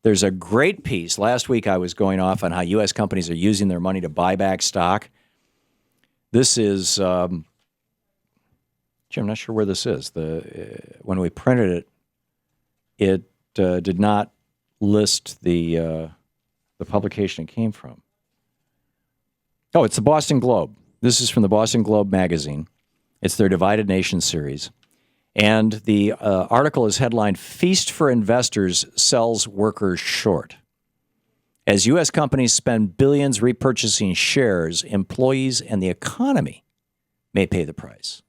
There's a great piece. Last week I was going off on how U.S. companies are using their money to buy back stock. This is, I'm not sure where this is. When we printed it, it did not list the publication it came from. Oh, it's the Boston Globe. This is from the Boston Globe magazine. It's their Divided Nation series. And the article is headlined, Feast for Investors Sells Workers Short. As U.S. companies spend billions repurchasing shares, employees and the economy may pay the price.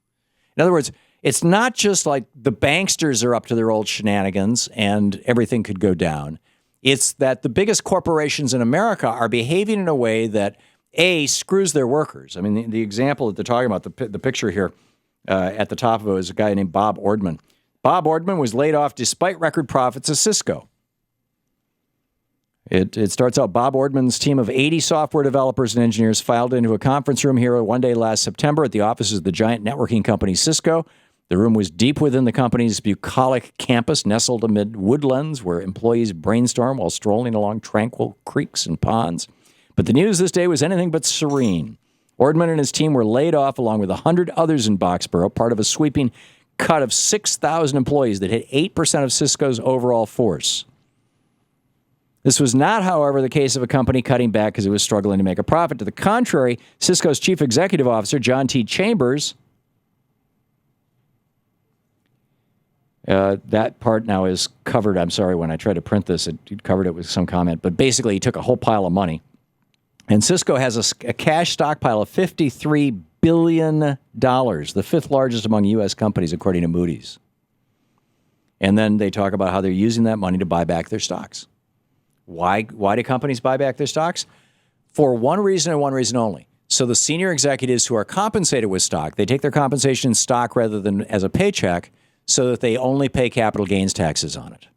In other words, it's not just like the banksters are up to their old shenanigans and everything could go down. It's that the biggest corporations in America are behaving in a way that, A, screws their workers. I mean, the example that they're talking about, the picture here, at the top of it was a guy named Bob Ordman. Bob Ordman was laid off despite record profits at Cisco. It starts out, Bob Ordman's team of 80 software developers and engineers filed into a conference room here one day last September at the offices of the giant networking company Cisco. The room was deep within the company's bucolic campus, nestled amid woodlands where employees brainstorm while strolling along tranquil creeks and ponds. But the news this day was anything but serene. Ordman and his team were laid off along with 100 others in Boxborough, part of a sweeping cut of 6,000 employees that hit 8% of Cisco's overall force. This was not, however, the case of a company cutting back because it was struggling to make a profit. To the contrary, Cisco's chief executive officer, John T. Chambers, that part now is covered. I'm sorry, when I tried to print this, it covered it with some comment. But basically, he took a whole pile of money. And Cisco has a cash stockpile of $53 billion, the fifth largest among U.S. companies, according to Moody's. And then they talk about how they're using that money to buy back their stocks. Why do companies buy back their stocks? For one reason and one reason only. So the senior executives who are compensated with stock, they take their compensation in stock rather than as a paycheck so that they only pay capital gains taxes on it.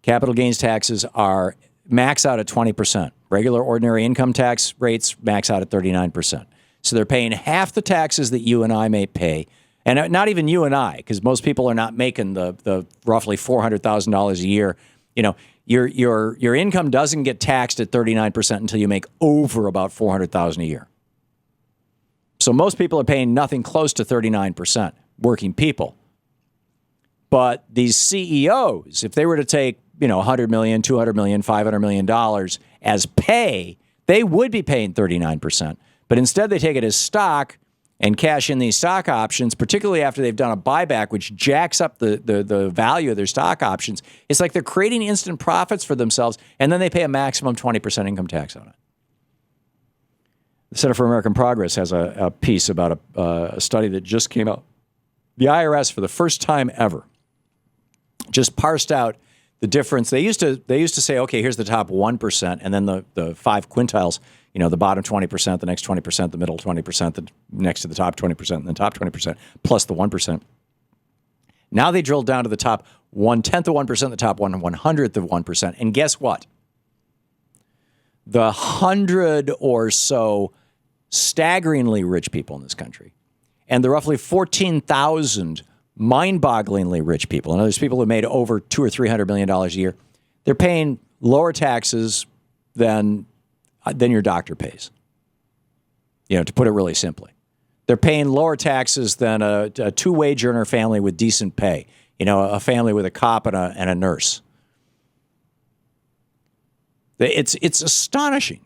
Capital gains taxes are max out at 20%. Regular ordinary income tax rates max out at 39%. So they're paying half the taxes that you and I may pay. And not even you and I, because most people are not making the roughly $400,000 a year. You know, your income doesn't get taxed at 39% until you make over about $400,000 a year. So most people are paying nothing close to 39%, working people. But these CEOs, if they were to take, $100 million, $200 million, $500 million as pay, they would be paying 39%. But instead, they take it as stock and cash in these stock options, particularly after they've done a buyback, which jacks up the value of their stock options. It's like they're creating instant profits for themselves, and then they pay a maximum 20% income tax on it. The Center for American Progress has a piece about a study that just came out. The IRS, for the first time ever, just parsed out the difference. They used to say, okay, here's the top 1%, and then the five quintiles, the bottom 20%, the next 20%, the middle 20%, the next to the top 20%, and the top 20%, plus the 1%. Now they drilled down to the top 1/10 of 1%, the top 1/100th of 1%. And guess what? The 100 or so staggeringly rich people in this country, and the roughly 14,000 mind-bogglingly rich people, and there's people who made over $200 or $300 million a year, they're paying lower taxes than your doctor pays. To put it really simply. They're paying lower taxes than a two-wage earner family with decent pay, a family with a cop and a nurse. It's astonishing.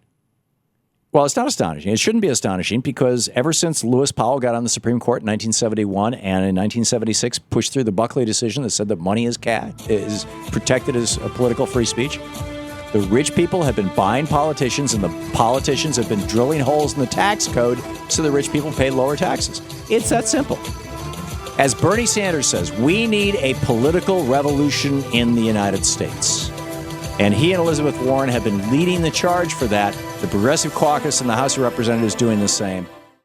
Well, it's not astonishing. It shouldn't be astonishing because ever since Lewis Powell got on the Supreme Court in 1971 and in 1976 pushed through the Buckley decision that said that money is protected as a political free speech, the rich people have been buying politicians and the politicians have been drilling holes in the tax code so the rich people pay lower taxes. It's that simple. As Bernie Sanders says, we need a political revolution in the United States. And he and Elizabeth Warren have been leading the charge for that. The Progressive Caucus in the House of Representatives doing the same.